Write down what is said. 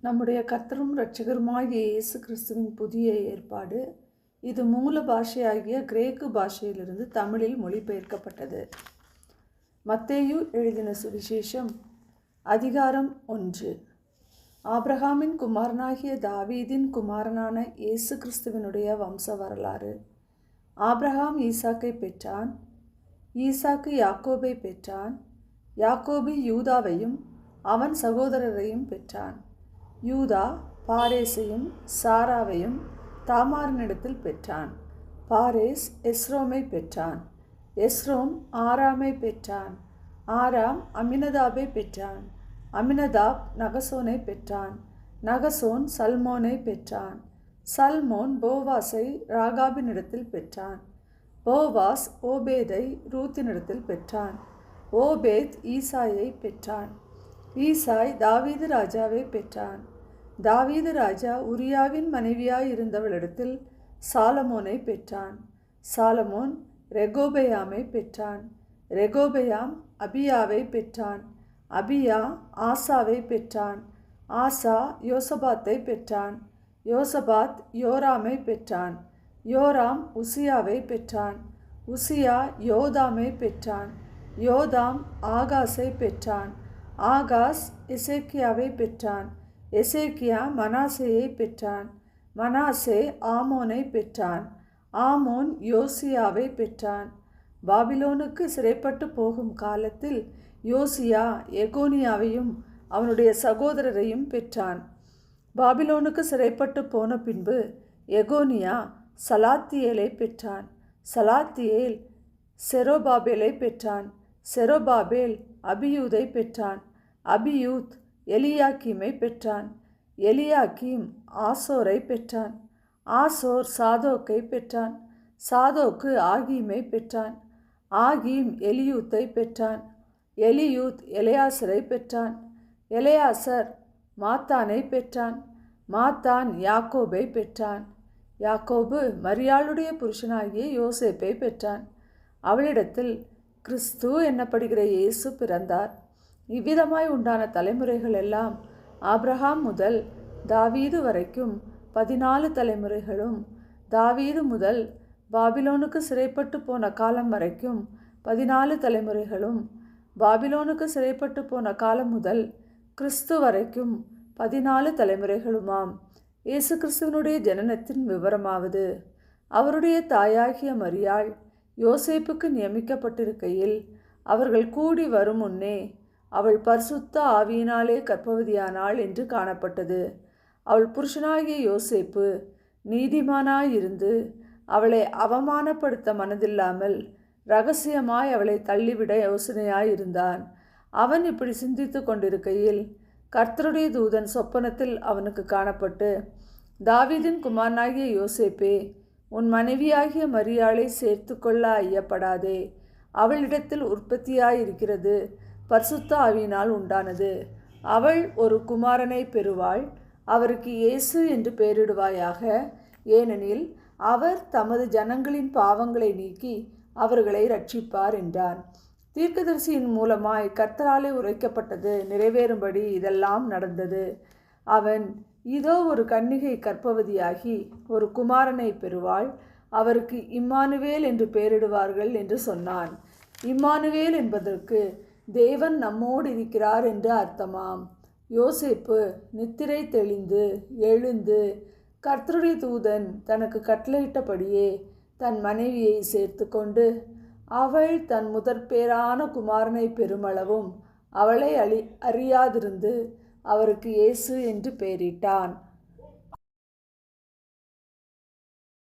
நம்முடைய கர்த்தரும் இரட்சகருமாகிய இயேசு கிறிஸ்துவின் புதிய ஏற்பாடு. இது மூல பாஷையாகிய கிரேக்கு பாஷையிலிருந்து தமிழில் மொழிபெயர்க்கப்பட்டது. மத்தேயு எழுதின சுவிசேஷம் அதிகாரம் 1. ஆபிரகாமின் குமாரனாகிய தாவீதின் குமாரனான இயேசு கிறிஸ்துவினுடைய வம்ச வரலாறு. ஆபிரகாம் ஈசாக்கை பெற்றான். ஈசாக்கு யாக்கோபை பெற்றான். யாக்கோபு யூதாவையும் அவன் சகோதரரையும் பெற்றான். யூதா பாரேசையும் சாராவையும் தாமாரினிடத்தில் பெற்றான். பாரேஸ் எஸ்ரோமை பெற்றான். எஸ்ரோம் ஆராமை பெற்றான். ஆராம் அமினதாபை பெற்றான். அமினதாப் நகசோனை பெற்றான். நகசோன் சல்மோனை பெற்றான். சல்மோன் போவாஸை ராகாபினிடத்தில் பெற்றான். போவாஸ் ஓபேதை ரூத்தினிடத்தில் பெற்றான். ஓபேத் ஈசாயை பெற்றான். ஈசாய் தாவீது ராஜாவை பெற்றான். தாவீது ராஜா உரியாவின் மனைவியாயிருந்தவளிடத்தில் சாலமோனை பெற்றான். சாலமோன் ரெகோபெயாமை பெற்றான். ரெகோபெயாம் அபியாவை பெற்றான். அபியா ஆசாவை பெற்றான். ஆசா யோசபாத்தை பெற்றான். யோசபாத் யோராமை பெற்றான். யோராம் உசியாவை பெற்றான். உசியா யோதாமை பெற்றான். யோதாம் ஆகாஸை பெற்றான். ஆகாஸ் எசேக்கியாவை பெற்றான். எசேக்கியா மனாசேயை பெற்றான். மனாசே ஆமோனை பெற்றான். ஆமோன் யோசியாவை பெற்றான். பாபிலோனுக்கு சிறைப்பட்டு போகும் காலத்தில் யோசியா எகோனியாவையும் அவனுடைய சகோதரரையும் பெற்றான். பாபிலோனுக்கு சிறைப்பட்டு போன பின்பு எகோனியா சலாத்தியேலை பெற்றான். சலாத்தியேல் செரோபாபேலை பெற்றான். செரோபாபேல் அபியூதை பெற்றான். அபியூத் எலியாக்கீமை பெற்றான். எலியாக்கீம் ஆசோரை பெற்றான். ஆசோர் சாதோக்கை பெற்றான். சாதோக்கு ஆகீமை பெற்றான். ஆகீம் எலியூத்தை பெற்றான். எலியூத் எலெயாசரை பெற்றான். எலெயாசர் மாத்தானை பெற்றான். மாத்தான் யாக்கோபை பெற்றான். யாக்கோபு மரியாளுடைய புருஷனாகிய யோசேப்பை பெற்றான். அவளிடத்தில் கிறிஸ்து என்னப்படுகிற இயேசு பிறந்தார். இவ்விதமாய் உண்டான தலைமுறைகள் எல்லாம் ஆபிரகாம் முதல் தாவீது வரைக்கும் 14 தலைமுறைகளும், தாவீது முதல் பாபிலோனுக்கு சிறைப்பட்டு போன காலம் வரைக்கும் 14 தலைமுறைகளும், பாபிலோனுக்கு சிறைப்பட்டு போன காலம் முதல் கிறிஸ்து வரைக்கும் 14 தலைமுறைகளுமாம். இயேசு கிறிஸ்துவனுடைய ஜனனத்தின் விவரமாவது, அவருடைய தாயாகிய மரியாள் யோசேப்புக்கு நியமிக்கப்பட்டிருக்கையில் அவர்கள் கூடி வரும் முன்னே அவள் பரிசுத்த ஆவியினாலே கர்ப்பவதியானாள் என்று காணப்பட்டது. அவள் புருஷனாகிய யோசேப்பு நீதிமானாயிருந்து அவளை அவமானப்படுத்த மனதில்லாமல் இரகசியமாய் அவளை தள்ளிவிட யோசனையாயிருந்தான். அவன் இப்படி சிந்தித்து கொண்டிருக்கையில் கர்த்தருடைய தூதன் சொப்பனத்தில் அவனுக்கு காணப்பட்டு, தாவீதின் குமாரனாகிய யோசேப்பே, உன் மனைவியாகிய மரியாளை சேர்த்து கொள்ள ஐயப்படாதே. அவளிடத்தில் உற்பத்தியாயிருக்கிறது பரிசுத்த ஆவியினால் உண்டானது. அவள் ஒரு குமாரனை பெறுவாள். அவருக்கு இயேசு என்று பெயரிடுவாயாக. ஏனெனில் அவர் தமது ஜனங்களின் பாவங்களை நீக்கி அவர்களை ரட்சிப்பார் என்றான். தீர்க்கதரிசியின் மூலமாய் கர்த்தராலே உரைக்கப்பட்டது நிறைவேறும்படி இதெல்லாம் நடந்தது. அவன், இதோ ஒரு கன்னிகை கர்ப்பவதியாகி ஒரு குமாரனை பெறுவாள். அவருக்கு இம்மானுவேல் என்று பெயரிடுவார்கள் என்று சொன்னான். இம்மானுவேல் என்பதற்கு தேவன் நம்மோடு இருக்கிறார் என்று அர்த்தமாம். யோசேப்பு நித்திரை தெளிந்து எழுந்து கர்த்தருடைய தூதன் தனக்கு கட்டளையிட்டபடியே தன் மனைவியை சேர்த்து கொண்டு, அவள் தன் முதற்பேரான குமாரனை பெருமளவும் அவளை அறியாதிருந்து அவருக்கு இயேசு என்று பெயரிட்டான்.